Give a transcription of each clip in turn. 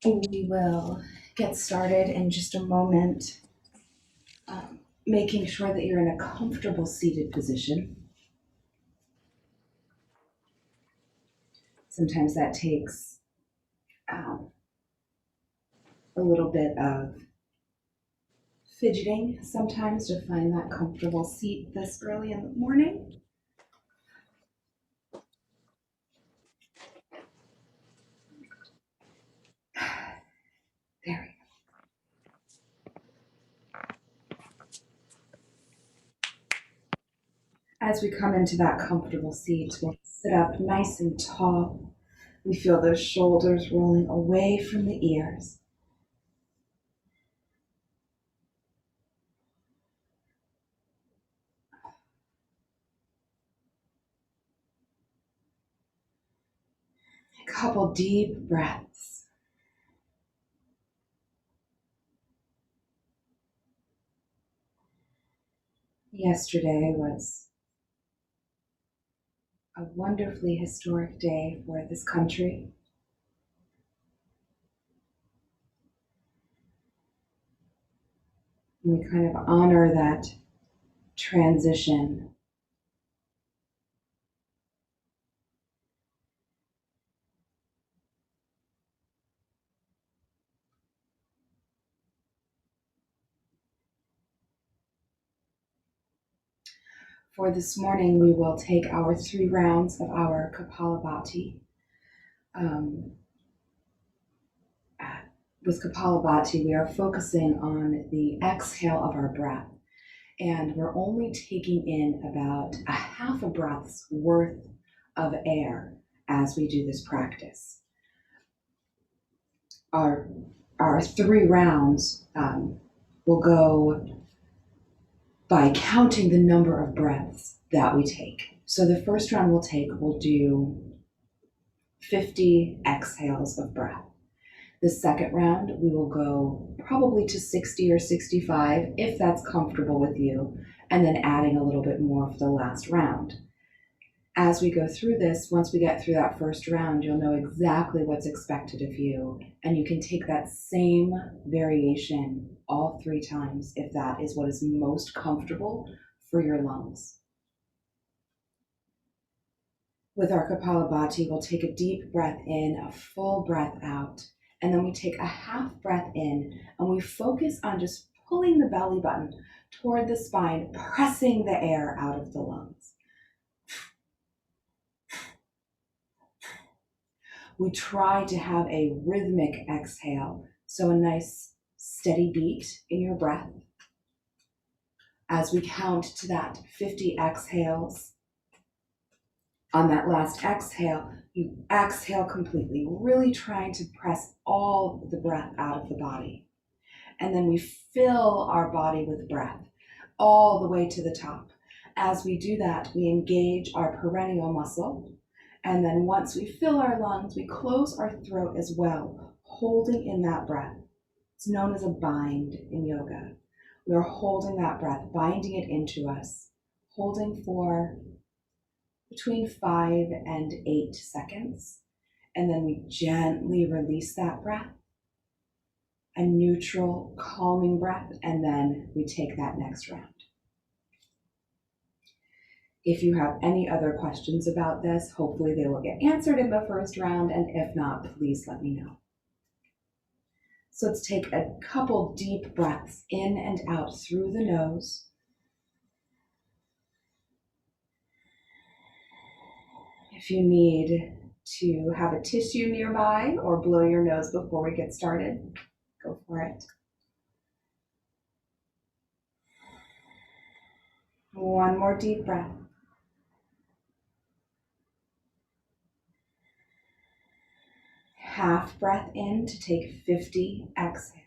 We will get started in just a moment, making sure that you're in a comfortable seated position. Sometimes that takes a little bit of fidgeting sometimes to find that comfortable seat this early in the morning. There we go. As we come into that comfortable seat, we'll sit up nice and tall. We feel those shoulders rolling away from the ears. A couple deep breaths. Yesterday was a wonderfully historic day for this country. We kind of honor that transition. For this morning, we will take our 3 rounds of our Kapalabhati. With Kapalabhati, we are focusing on the exhale of our breath, and we're only taking in about a half a breath's worth of air as we do this practice. Our 3 rounds will go by counting the number of breaths that we take. So the first round we'll do 50 exhales of breath. The second round, we will go probably to 60 or 65, if that's comfortable with you, and then adding a little bit more for the last round. As we go through this, once we get through that first round, you'll know exactly what's expected of you, and you can take that same variation all 3 times if that is what is most comfortable for your lungs. With our Kapalabhati, we'll take a deep breath in, a full breath out, and then we take a half breath in, and we focus on just pulling the belly button toward the spine, pressing the air out of the lungs. We try to have a rhythmic exhale, so a nice steady beat in your breath. As we count to that 50 exhales, on that last exhale, you exhale completely, really trying to press all the breath out of the body. And then we fill our body with breath all the way to the top. As we do that, we engage our perennial muscle. And then once we fill our lungs, we close our throat as well, holding in that breath. It's known as a bind in yoga. We are holding that breath, binding it into us, holding for between 5 and 8 seconds. And then we gently release that breath, a neutral, calming breath, and then we take that next round. If you have any other questions about this, hopefully they will get answered in the first round, and if not, please let me know. So let's take a couple deep breaths in and out through the nose. If you need to have a tissue nearby or blow your nose before we get started, go for it. One more deep breath. Half breath in to take 50 exhales.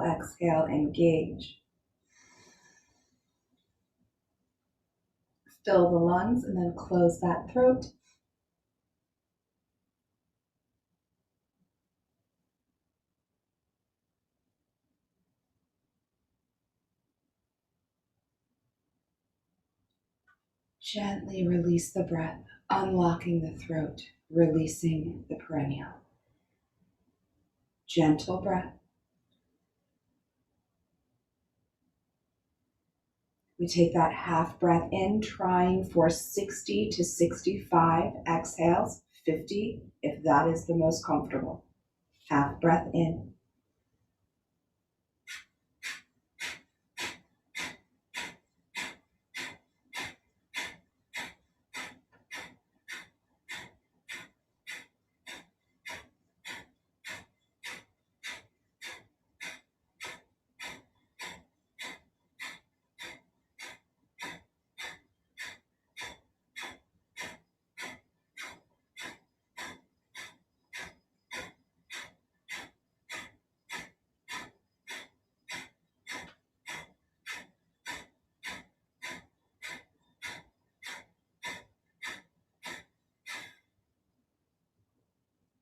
exhale, engage. Fill the lungs and then close that throat. Gently release the breath, unlocking the throat, releasing the perineum. Gentle breath. We take that half breath in, trying for 60 to 65 exhales, 50 if that is the most comfortable. Half breath in.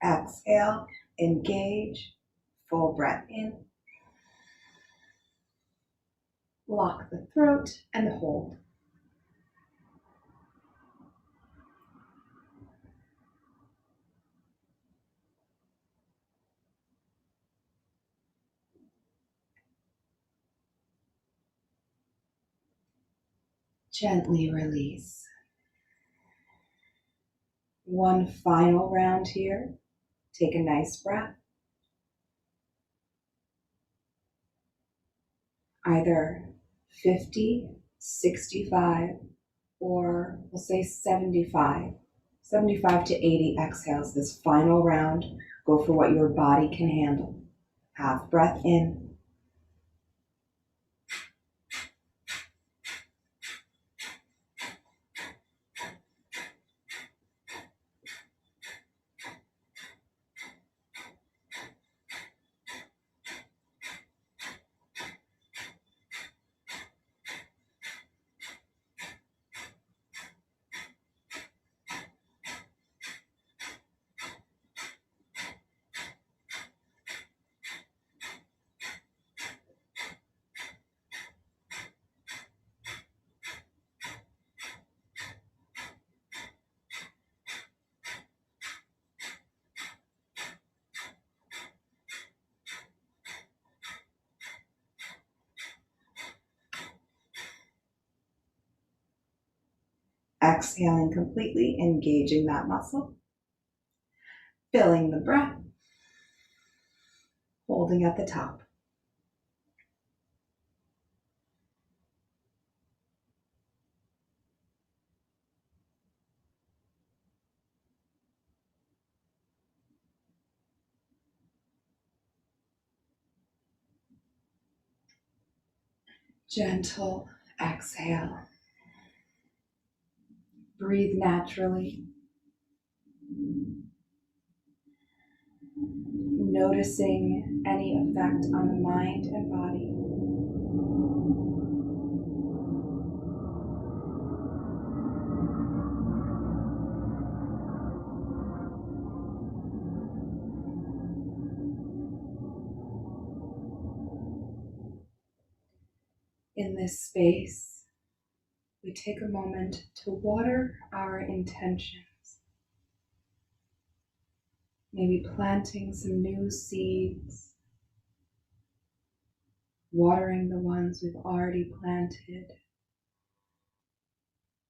Exhale, engage, full breath in. Lock the throat and hold. Gently release. One final round here. Take a nice breath. Either 50, 65, or we'll say 75. 75 to 80 exhales this final round. Go for what your body can handle. Half breath in. Exhaling completely, engaging that muscle. Filling the breath. Holding at the top. Gentle exhale. Breathe naturally. Noticing any effect on the mind and body. In this space, we take a moment to water our intentions. Maybe planting some new seeds, watering the ones we've already planted,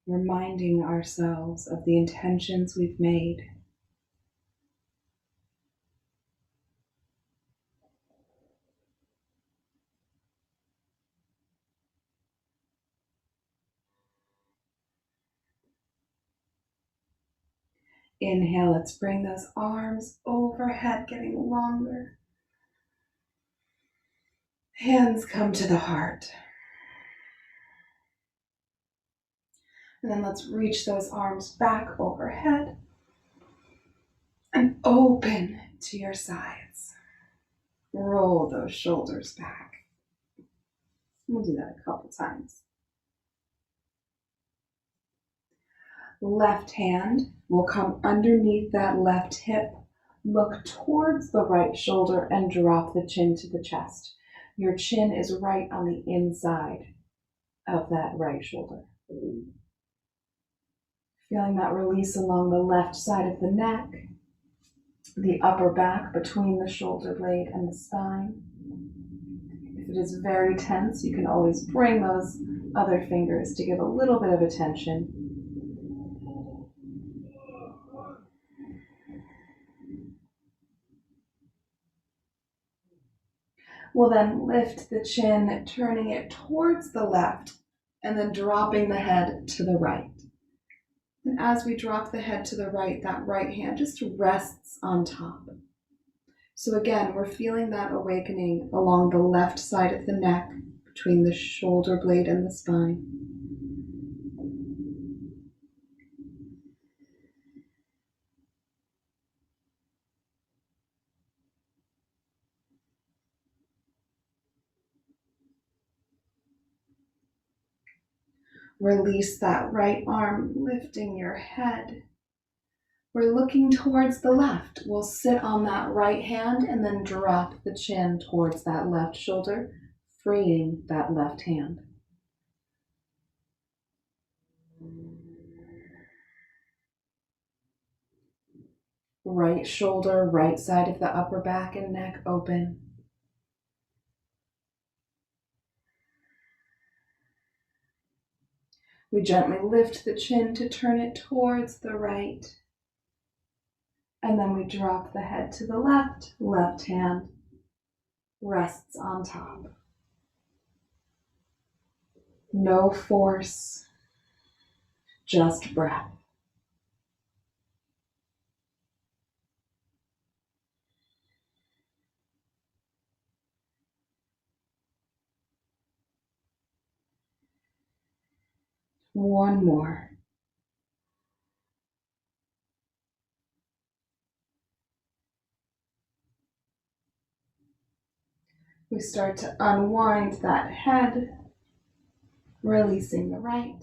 reminding ourselves of the intentions we've made. Inhale, let's bring those arms overhead, getting longer. Hands come to the heart. And then let's reach those arms back overhead and open to your sides. Roll those shoulders back. We'll do that a couple times. Left hand will come underneath that left hip. Look towards the right shoulder and drop the chin to the chest. Your chin is right on the inside of that right shoulder. Feeling that release along the left side of the neck, the upper back between the shoulder blade and the spine. If it is very tense, you can always bring those other fingers to give a little bit of attention. We'll then lift the chin, turning it towards the left, and then dropping the head to the right. And as we drop the head to the right, that right hand just rests on top. So again, we're feeling that awakening along the left side of the neck, between the shoulder blade and the spine. Release that right arm, lifting your head. We're looking towards the left. We'll sit on that right hand and then drop the chin towards that left shoulder, freeing that left hand. Right shoulder, right side of the upper back and neck open. We gently lift the chin to turn it towards the right. And then we drop the head to the left. Left hand rests on top. No force, just breath. One more. We start to unwind that head, releasing the right.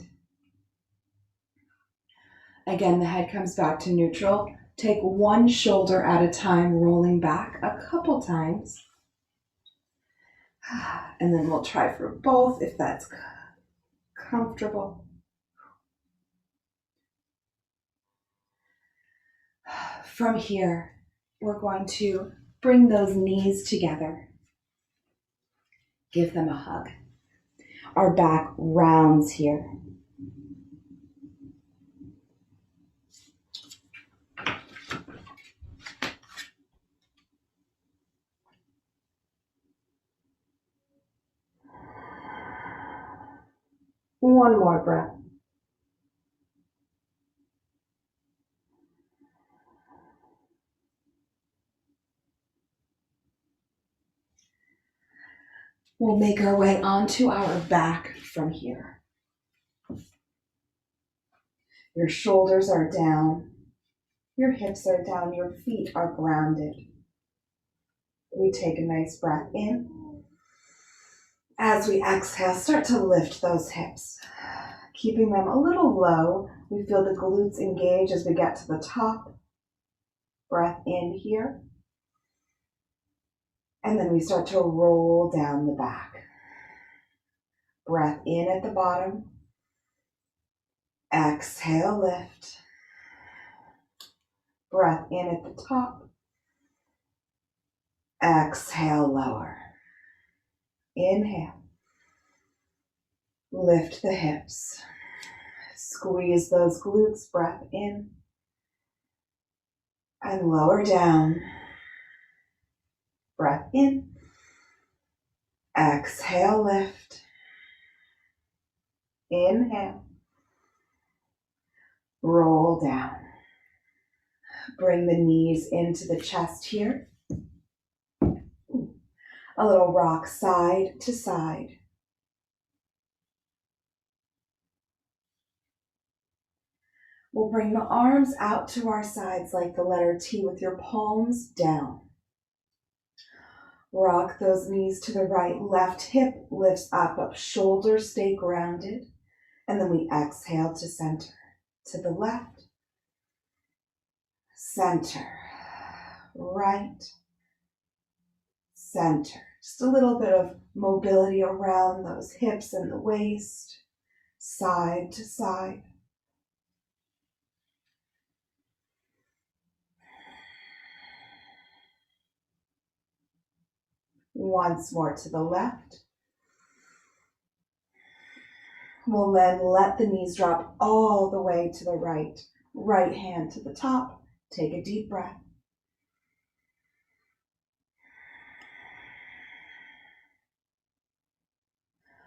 Again, the head comes back to neutral. Take one shoulder at a time, rolling back a couple times. And then we'll try for both if that's comfortable. From here, we're going to bring those knees together. Give them a hug. Our back rounds here. One more breath. We'll make our way onto our back from here. Your shoulders are down, your hips are down, your feet are grounded. We take a nice breath in. As we exhale, start to lift those hips. Keeping them a little low, we feel the glutes engage as we get to the top. Breath in here. And then we start to roll down the back. Breath in at the bottom. Exhale, lift. Breath in at the top. Exhale, lower. Inhale. Lift the hips. Squeeze those glutes. Breath in. And lower down. Breath in. Exhale, lift. Inhale. Roll down. Bring the knees into the chest here. A little rock side to side. We'll bring the arms out to our sides like the letter T with your palms down. Rock those knees to the right. Left hip lifts up. Shoulders stay grounded. And then we exhale to center. To the left. Center. Right. Center. Just a little bit of mobility around those hips and the waist. Side to side. Once more to the left. We'll then let the knees drop all the way to the right. Right hand to the top. Take a deep breath.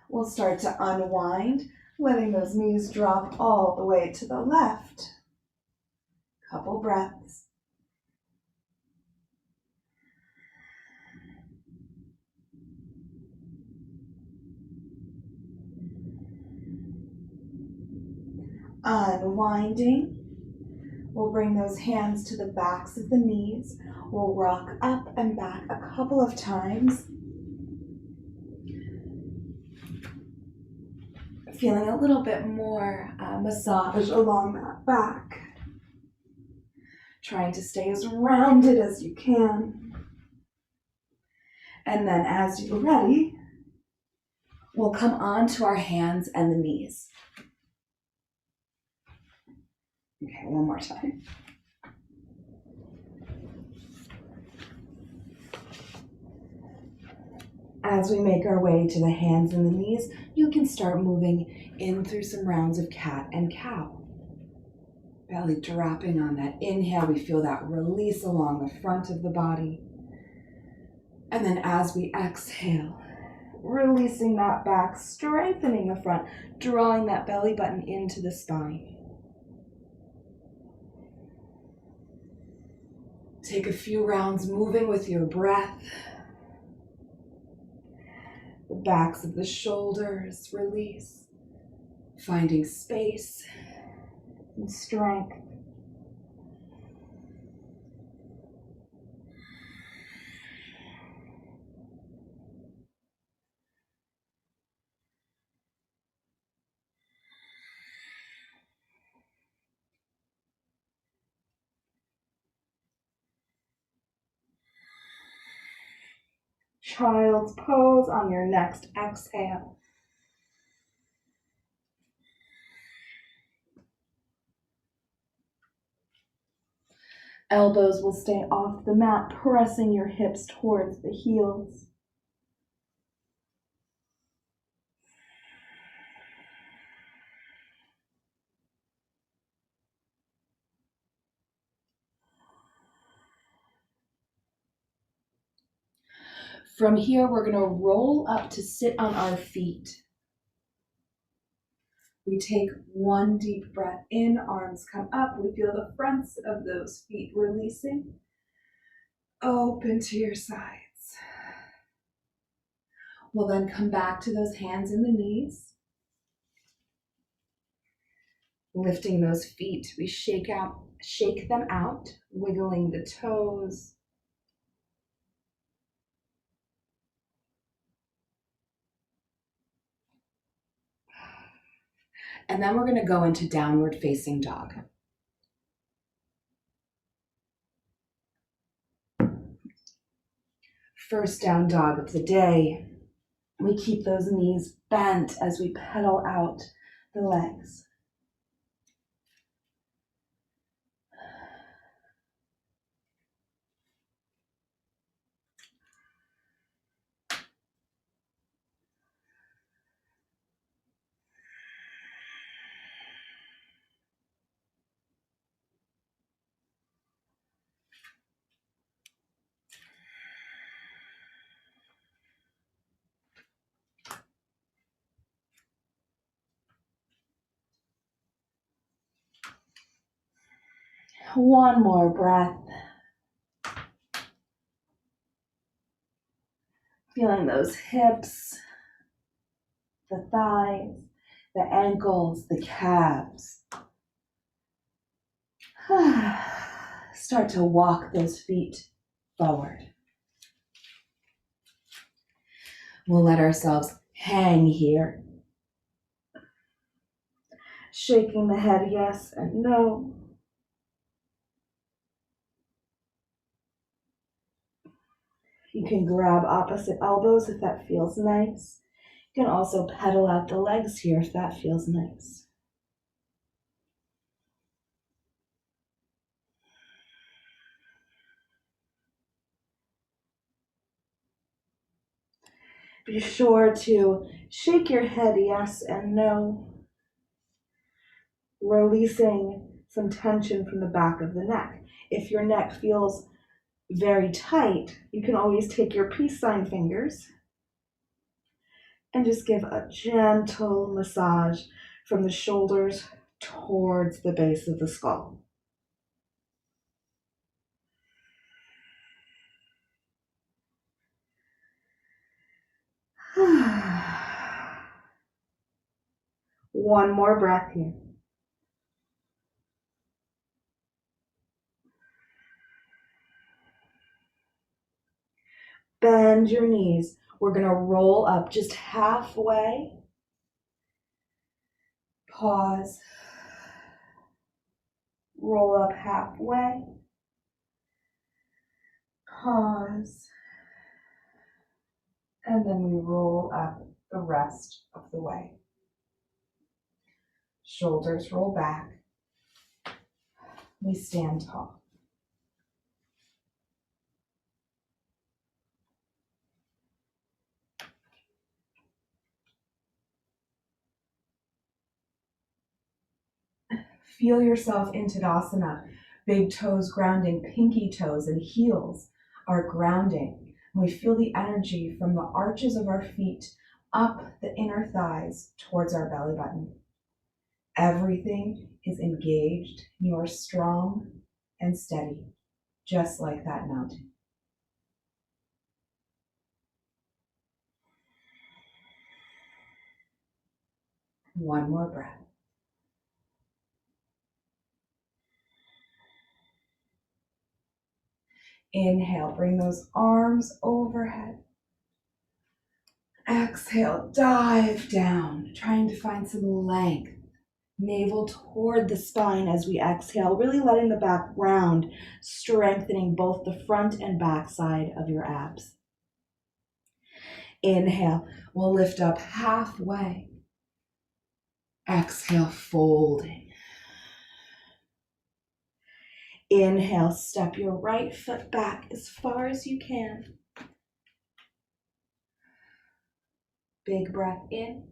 We'll start to unwind, letting those knees drop all the way to the left. Couple breaths. Unwinding. We'll bring those hands to the backs of the knees. We'll rock up and back a couple of times. Feeling a little bit more massage along that back. Trying to stay as rounded as you can. And then as you're ready, we'll come onto our hands and the knees. Okay, one more time. As we make our way to the hands and the knees, you can start moving in through some rounds of cat and cow. Belly dropping on that inhale, we feel that release along the front of the body. And then as we exhale, releasing that back, strengthening the front, drawing that belly button into the spine. Take a few rounds moving with your breath. The backs of the shoulders release, finding space and strength. Child's pose on your next exhale. Elbows will stay off the mat, pressing your hips towards the heels. From here, we're going to roll up to sit on our feet. We take one deep breath in, arms come up. We feel the fronts of those feet releasing. Open to your sides. We'll then come back to those hands and the knees. Lifting those feet, we shake them out, wiggling the toes. And then we're going to go into downward facing dog. First down dog of the day. We keep those knees bent as we pedal out the legs. One more breath. Feeling those hips, the thighs, the ankles, the calves. Start to walk those feet forward. We'll let ourselves hang here. Shaking the head yes and no. You can grab opposite elbows if that feels nice. You can also pedal out the legs here if that feels nice. Be sure to shake your head yes and no, releasing some tension from the back of the neck. If your neck feels very tight, you can always take your peace sign fingers and just give a gentle massage from the shoulders towards the base of the skull. One more breath here. Bend your knees. We're going to roll up just halfway. Pause. Roll up halfway. Pause. And then we roll up the rest of the way. Shoulders roll back. We stand tall. Feel yourself in Tadasana. Big toes grounding, pinky toes and heels are grounding. We feel the energy from the arches of our feet up the inner thighs towards our belly button. Everything is engaged. You are strong and steady, just like that mountain. One more breath. Inhale, bring those arms overhead. Exhale, dive down, trying to find some length. Navel toward the spine as we exhale, really letting the back round, strengthening both the front and back side of your abs. Inhale, we'll lift up halfway. Exhale, folding. Inhale, step your right foot back as far as you can. Big breath in.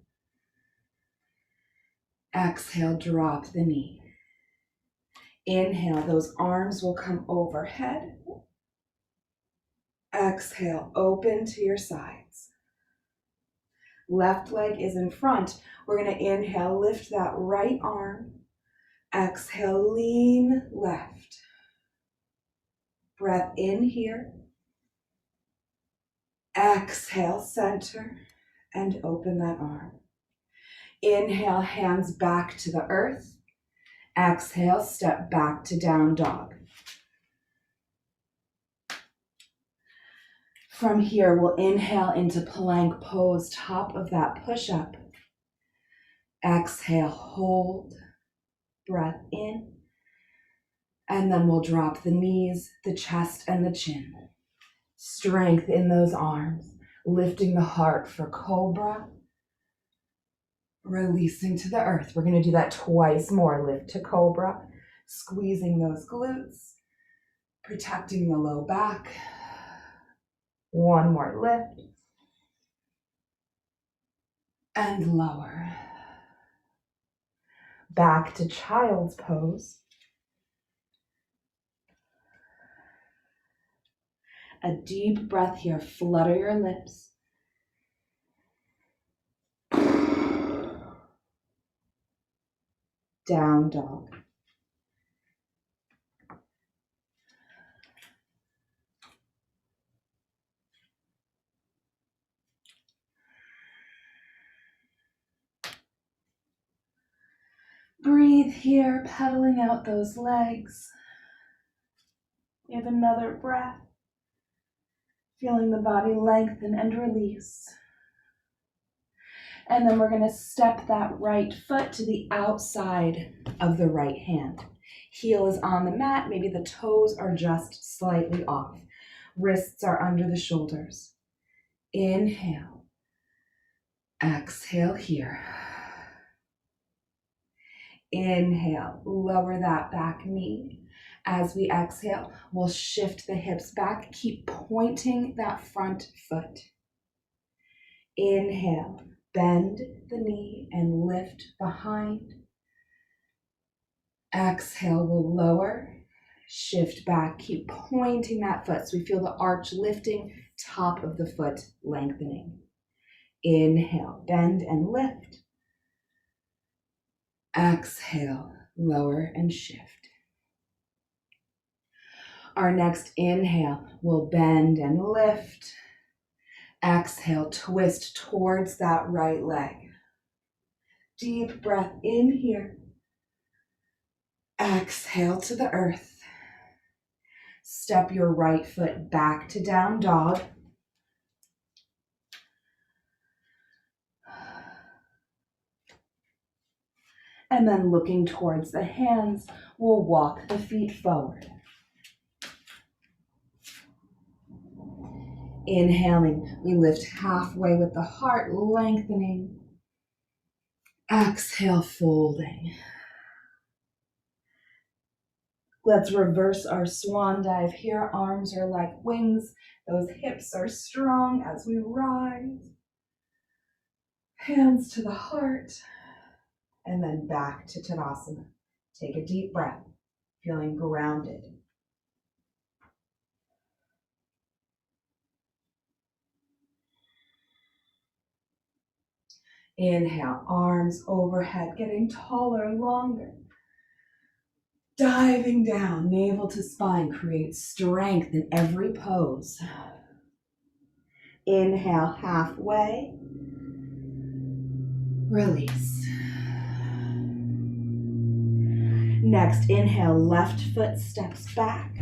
Exhale, drop the knee. Inhale, those arms will come overhead. Exhale, open to your sides. Left leg is in front. We're going to inhale, lift that right arm. Exhale, lean left. Breath in here. Exhale, center, and open that arm. Inhale, hands back to the earth. Exhale, step back to down dog. From here, we'll inhale into plank pose, top of that push-up. Exhale, hold, breath in, and then we'll drop the knees, the chest, and the chin. Strength in those arms, lifting the heart for cobra, releasing to the earth. We're going to do that twice more. Lift to cobra, squeezing those glutes, protecting the low back. One more lift. And lower. Back to child's pose. A deep breath here. Flutter your lips. Down dog. Breathe here, pedaling out those legs. We have another breath. Feeling the body lengthen and release. And then we're going to step that right foot to the outside of the right hand. Heel is on the mat. Maybe the toes are just slightly off. Wrists are under the shoulders. Inhale. Exhale here. Inhale. Lower that back knee. As we exhale, we'll shift the hips back. Keep pointing that front foot. Inhale. Bend the knee and lift behind. Exhale, we'll lower, shift back, keep pointing that foot so we feel the arch lifting, top of the foot lengthening. Inhale, bend and lift. Exhale, lower and shift. Our next inhale, we'll bend and lift. Exhale, twist towards that right leg. Deep breath in here. Exhale to the earth. Step your right foot back to down dog. And then looking towards the hands, we'll walk the feet forward. Inhaling, we lift halfway with the heart lengthening. Exhale, folding. Let's reverse our swan dive here. Arms are like wings. Those hips are strong as we rise. Hands to the heart. And then back to Tadasana. Take a deep breath, feeling grounded. Inhale, arms overhead, getting taller, longer. Diving down, navel to spine, create strength in every pose. Inhale, halfway. Release. Next, inhale, left foot steps back.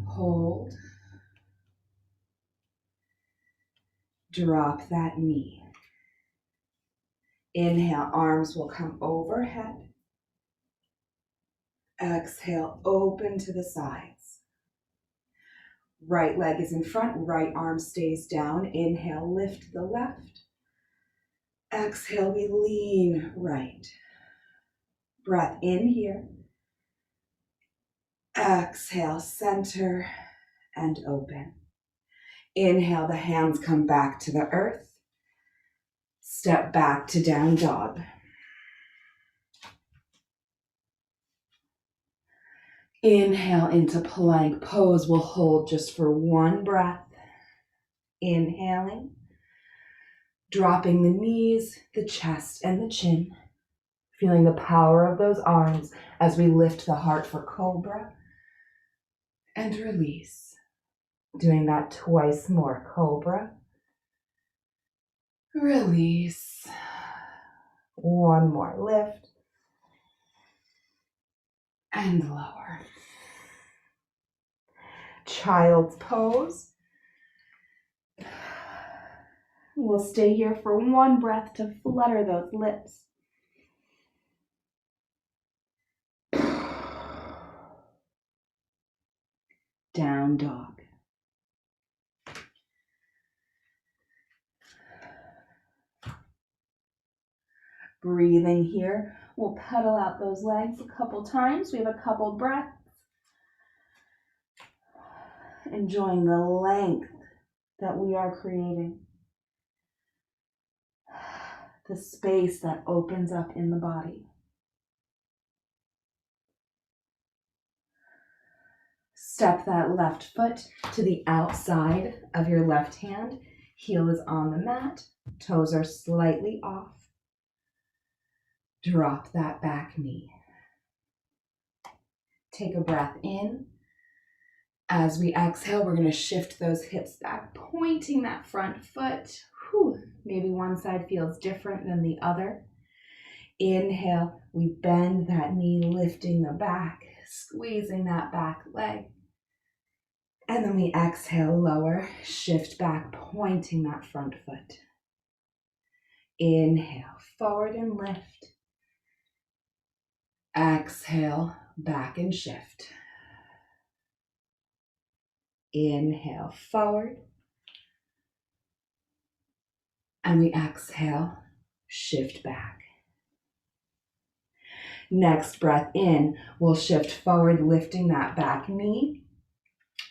Hold. Drop that knee. Inhale, arms will come overhead. Exhale, open to the sides. Right leg is in front, right arm stays down. Inhale, lift the left. Exhale, we lean right. Breath in here. Exhale, center and open. Inhale, the hands come back to the earth. Step back to down dog. Inhale into plank pose. We'll hold just for one breath. Inhaling, dropping the knees, the chest, and the chin. Feeling the power of those arms as we lift the heart for cobra. And release. Doing that twice more. Cobra. Release. One more. Lift. And lower. Child's pose. We'll stay here for one breath to flutter those lips. Down dog. Breathing here. We'll pedal out those legs a couple times. We have a couple breaths. Enjoying the length that we are creating. The space that opens up in the body. Step that left foot to the outside of your left hand. Heel is on the mat. Toes are slightly off. Drop that back knee. Take a breath in. As we exhale, we're going to shift those hips back, pointing that front foot. Whew. Maybe one side feels different than the other. Inhale, we bend that knee, lifting the back, squeezing that back leg. And then we exhale, lower, shift back, pointing that front foot. Inhale, forward and lift. Exhale, back and shift. Inhale, forward. And we exhale, shift back. Next breath in, we'll shift forward, lifting that back knee.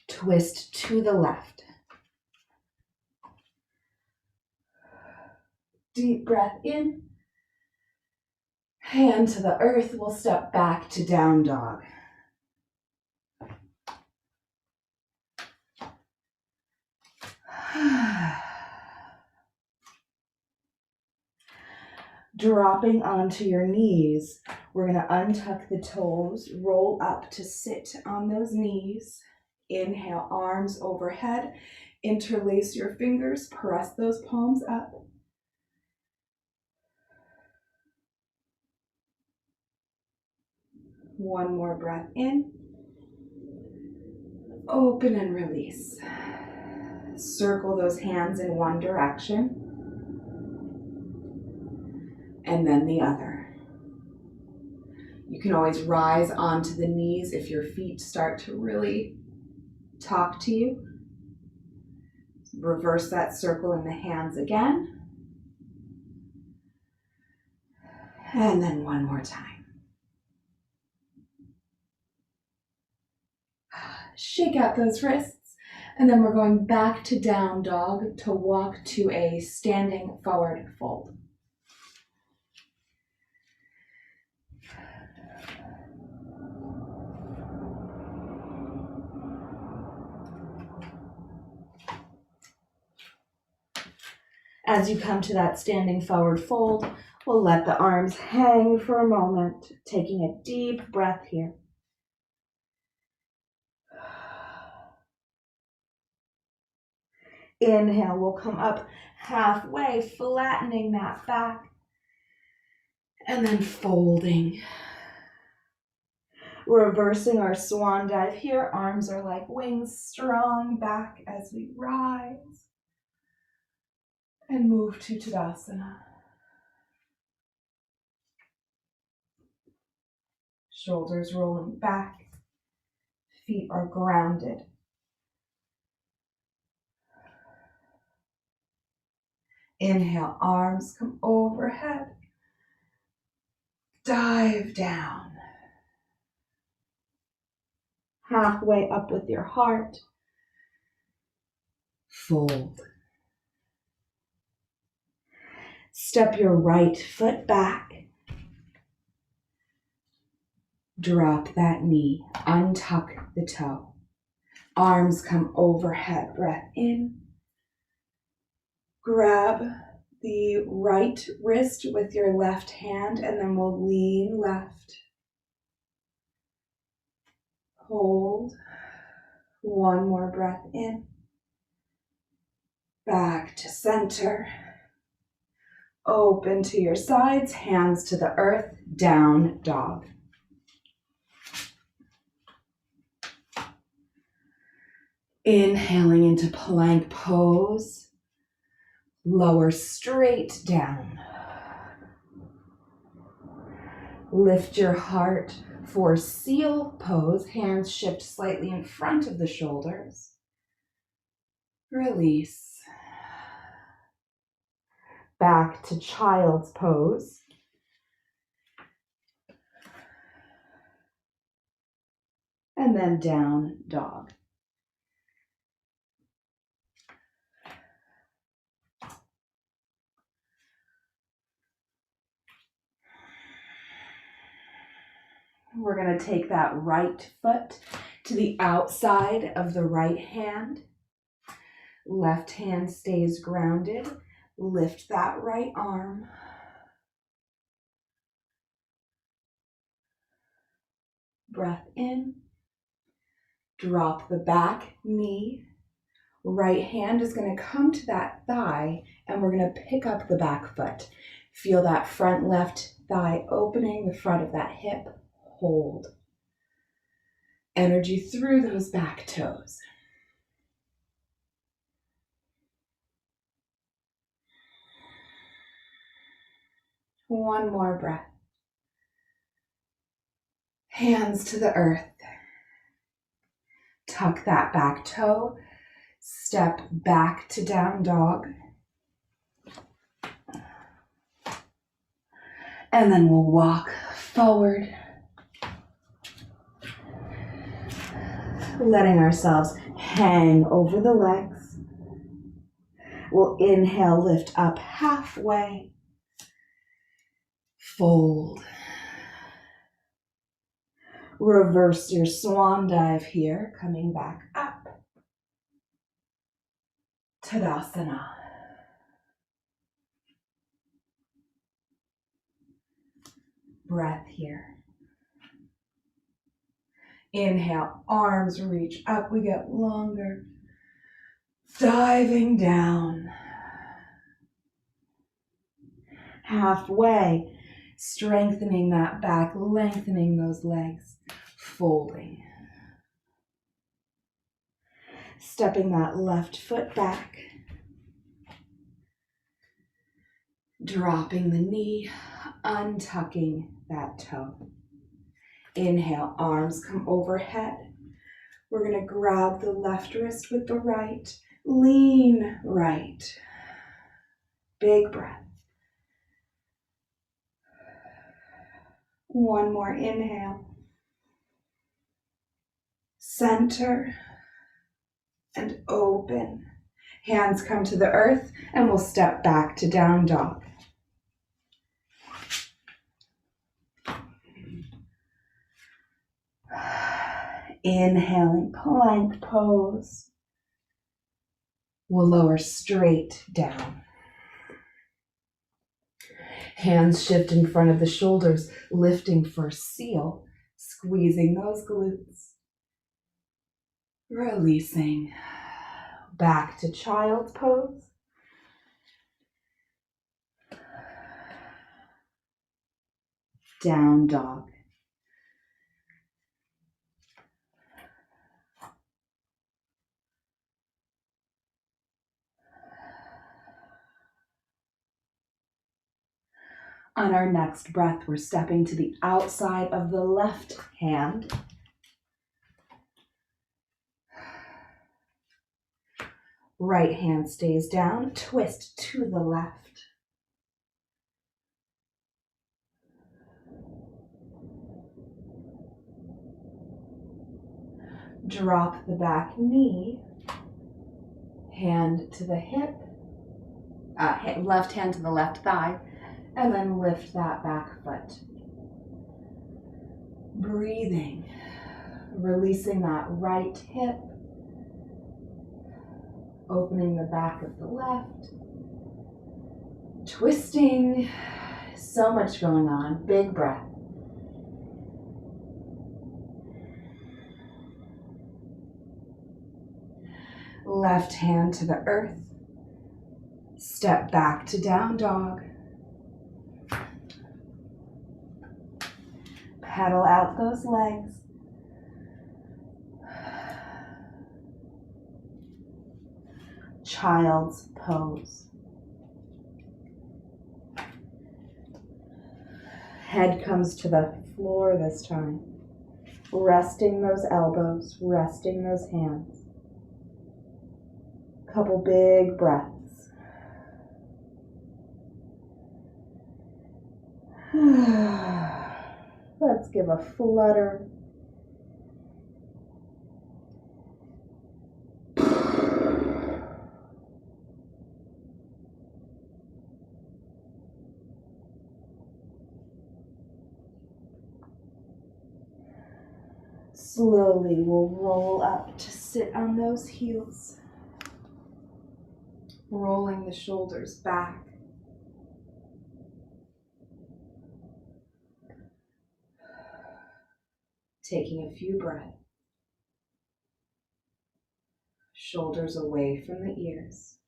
Twist to the left. Deep breath in. Hand to the earth, we'll step back to down dog. Dropping onto your knees, we're going to untuck the toes, roll up to sit on those knees. Inhale, arms overhead, interlace your fingers, press those palms up. One more breath in. Open and release. Circle those hands in one direction. And then the other. You can always rise onto the knees if your feet start to really talk to you. Reverse that circle in the hands again. And then one more time. Shake out those wrists. And then we're going back to down dog to walk to a standing forward fold. As you come to that standing forward fold, we'll let the arms hang for a moment, taking a deep breath here. Inhale, we'll come up halfway, flattening that back, and then folding. Reversing our swan dive here, arms are like wings, strong back as we rise. And move to Tadasana. Shoulders rolling back, feet are grounded. Inhale, arms come overhead. Dive down. Halfway up with your heart. Fold. Step your right foot back. Drop that knee. Untuck the toe. Arms come overhead. Breath in. Grab the right wrist with your left hand, and then we'll lean left. Hold. One more breath in. Back to center. Open to your sides, hands to the earth, down dog. Inhaling into plank pose. Lower straight down. Lift your heart for seal pose. Hands shift slightly in front of the shoulders. Release. Back to child's pose. And then down dog. We're going to take that right foot to the outside of the right hand. Left hand stays grounded. Lift that right arm. Breath in. Drop the back knee. Right hand is going to come to that thigh, and we're going to pick up the back foot. Feel that front left thigh opening, the front of that hip. Hold. Energy through those back toes. One more breath. Hands to the earth. Tuck that back toe. Step back to down dog. And then we'll walk forward, letting ourselves hang over the legs. We'll inhale, lift up halfway. Fold. Reverse your swan dive here, coming back up. Tadasana. Breath here. Inhale, arms reach up, we get longer. Diving down. Halfway, strengthening that back, lengthening those legs, folding. Stepping that left foot back. Dropping the knee, untucking that toe. Inhale, arms come overhead. We're going to grab the left wrist with the right. Lean right. Big breath. One more inhale. Center and open. Hands come to the earth and we'll step back to down dog. Inhaling, plank pose. We'll lower straight down. Hands shift in front of the shoulders, lifting for seal, squeezing those glutes. Releasing back to child's pose. Down dog. On our next breath, we're stepping to the outside of the left hand. Right hand stays down, twist to the left. Drop the back knee, hand to the hip, left hand to the left thigh, and then lift that back foot. Breathing, releasing that right hip, opening the back of the left, twisting, so much going on, big breath. Left hand to the earth, step back to down dog. Pedal out those legs. Child's pose. Head comes to the floor this time. Resting those elbows, resting those hands. Couple big breaths. Let's give a flutter. Slowly we'll roll up to sit on those heels. Rolling the shoulders back. Taking a few breaths. Shoulders away from the ears.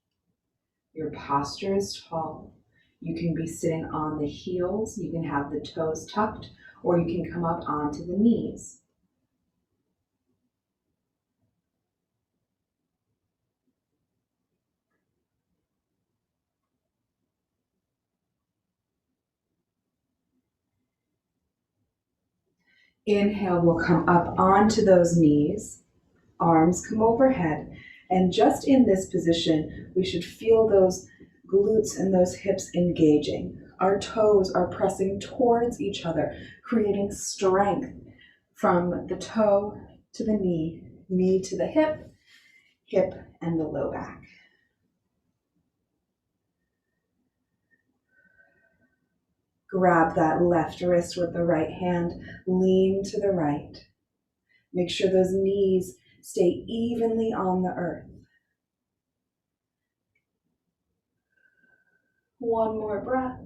Your posture is tall. You can be sitting on the heels. You can have the toes tucked, or you can come up onto the knees. Inhale, we'll come up onto those knees, arms come overhead, and just in this position, we should feel those glutes and those hips engaging. Our toes are pressing towards each other, creating strength from the toe to the knee, knee to the hip, hip and the low back. Grab that left wrist with the right hand, lean to the right. Make sure those knees stay evenly on the earth. One more breath.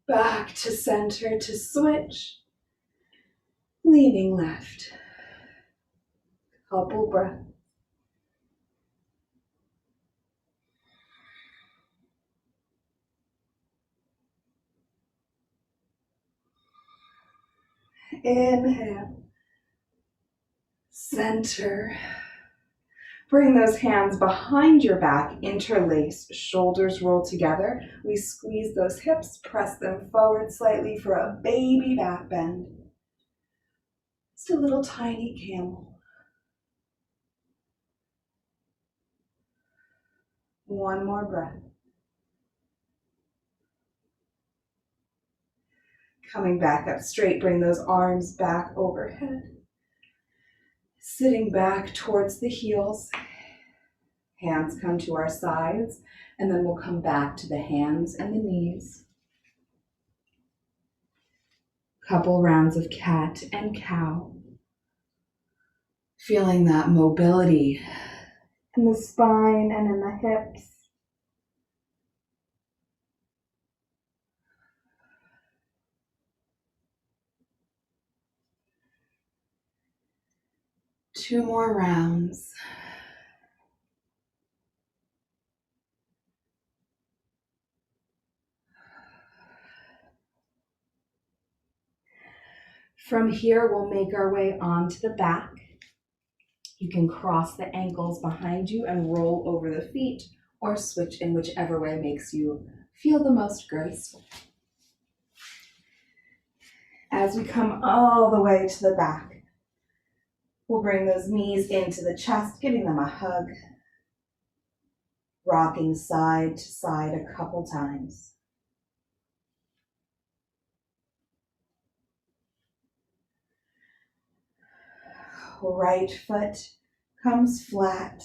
Back to center to switch. Leaning left. Couple breaths. Inhale. Center. Bring those hands behind your back, interlace, shoulders roll together. We squeeze those hips, press them forward slightly for a baby back bend. Just a little tiny camel. One more breath. Coming back up straight, bring those arms back overhead. Sitting back towards the heels. Hands come to our sides, and then we'll come back to the hands and the knees. Couple rounds of cat and cow. Feeling that mobility in the spine and in the hips. Two more rounds. From here, we'll make our way onto the back. You can cross the ankles behind you and roll over the feet, or switch in whichever way makes you feel the most graceful. As we come all the way to the back, we'll bring those knees into the chest, giving them a hug, rocking side to side a couple times. Right foot comes flat.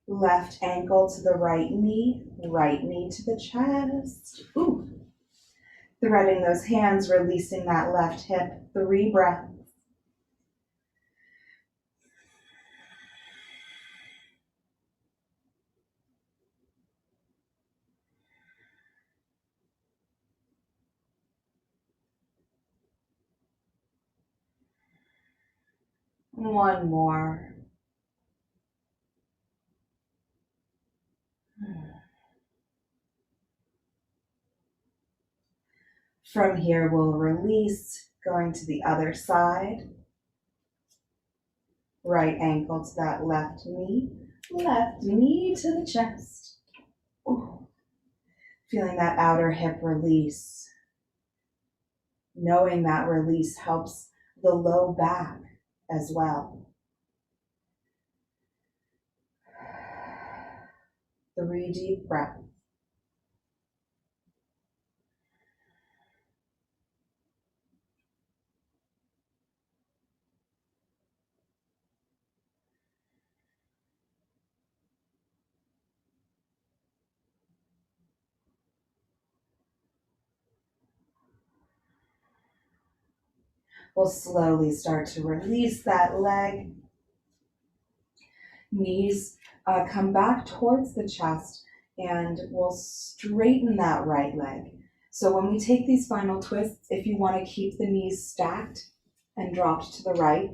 Left ankle to the right knee to the chest. Ooh. Threading those hands, releasing that left hip. 3 breaths. One more. From here, we'll release, going to the other side. Right ankle to that left knee to the chest. Ooh. Feeling that outer hip release. Knowing that release helps the low back as well. 3 deep breaths. We'll slowly start to release that leg. Knees come back towards the chest, and we'll straighten that right leg. So when we take these final twists, if you want to keep the knees stacked and dropped to the right,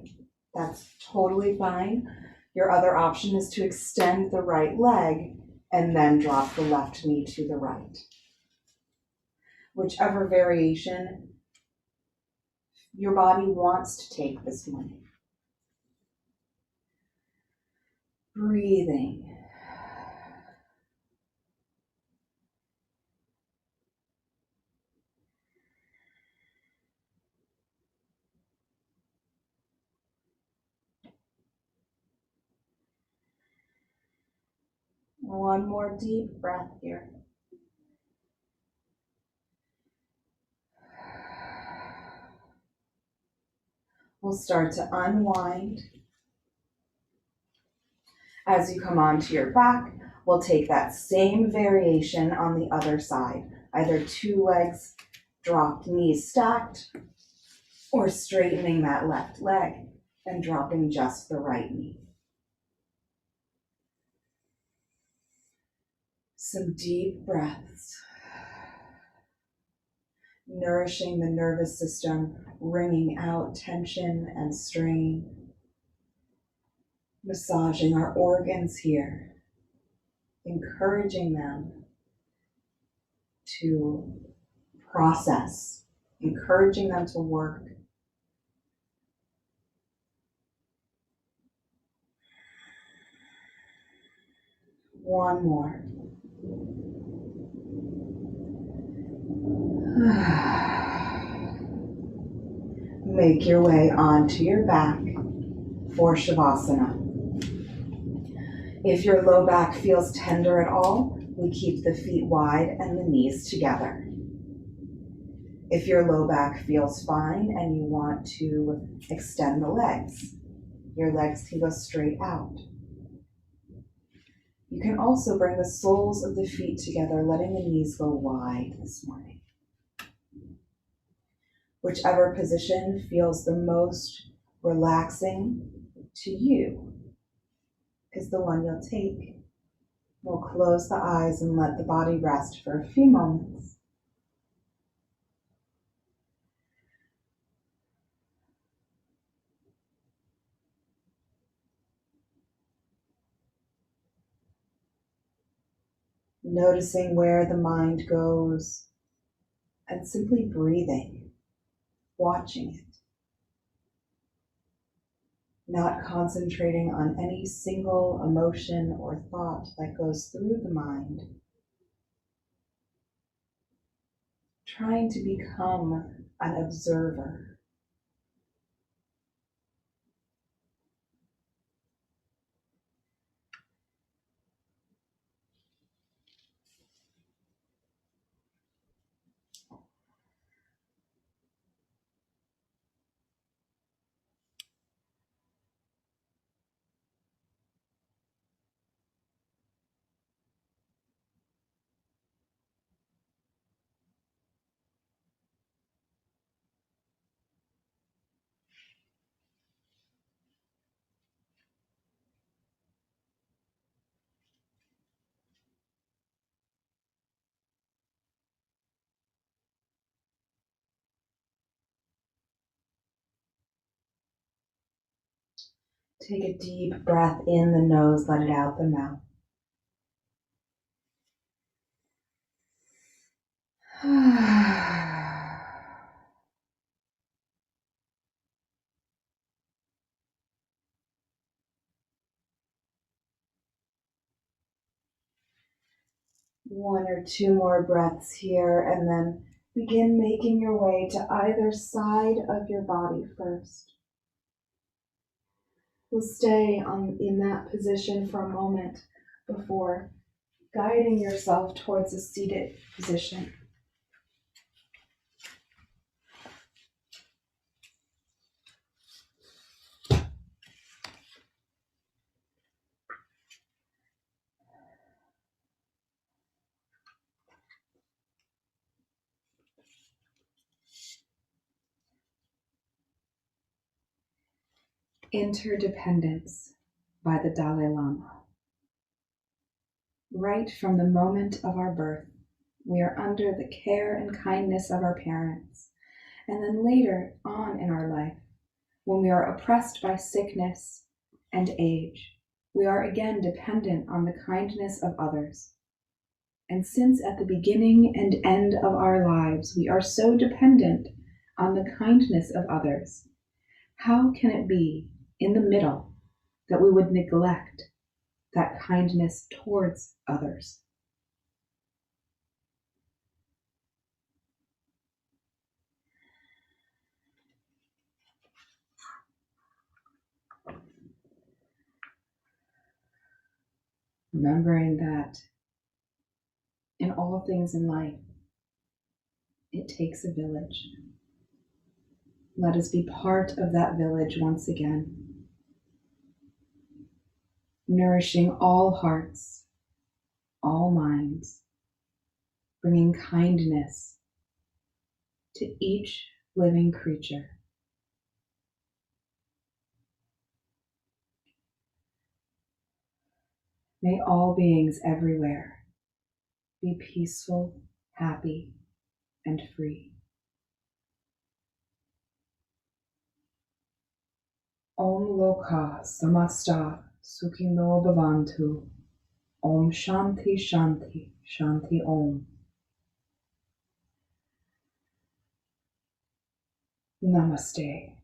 that's totally fine. Your other option is to extend the right leg and then drop the left knee to the right. Whichever variation your body wants to take this morning. Breathing. One more deep breath here. We'll start to unwind. As you come onto your back, we'll take that same variation on the other side. Either two legs dropped, knees stacked, or straightening that left leg and dropping just the right knee. Some deep breaths, nourishing the nervous system, wringing out tension and strain, massaging our organs here, encouraging them to process, encouraging them to work. One more. Make your way onto your back for Savasana. If your low back feels tender at all, we keep the feet wide and the knees together. If your low back feels fine and you want to extend the legs, your legs can go straight out. You can also bring the soles of the feet together, letting the knees go wide this morning. Whichever position feels the most relaxing to you is the one you'll take. We'll close the eyes and let the body rest for a few moments. Noticing where the mind goes and simply breathing, watching it. Not concentrating on any single emotion or thought that goes through the mind. Trying to become an observer. Take a deep breath in the nose, let it out the mouth. One or two more breaths here, and then begin making your way to either side of your body first. We'll stay in that position for a moment before guiding yourself towards a seated position. Interdependence by the Dalai Lama. Right from the moment of our birth, we are under the care and kindness of our parents, and then later on in our life, when we are oppressed by sickness and age, we are again dependent on the kindness of others. And since at the beginning and end of our lives, we are so dependent on the kindness of others, how can it be in the middle that we would neglect that kindness towards others? remembering that in all things in life, it takes a village. Let us be part of that village once again, nourishing all hearts, all minds, bringing kindness to each living creature. May all beings everywhere be peaceful, happy, and free. Om Loka Samasta Sukhino Bhavantu. Om Shanti Shanti Shanti Om. Namaste.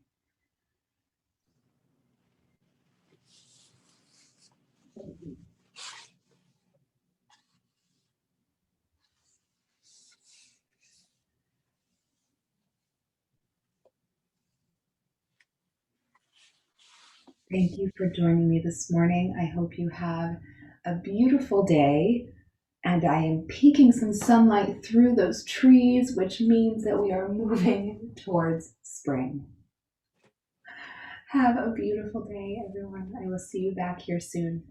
Thank you for joining me this morning. I hope you have a beautiful day, and I am peeking some sunlight through those trees, which means that we are moving towards spring. Have a beautiful day, everyone. I will see you back here soon.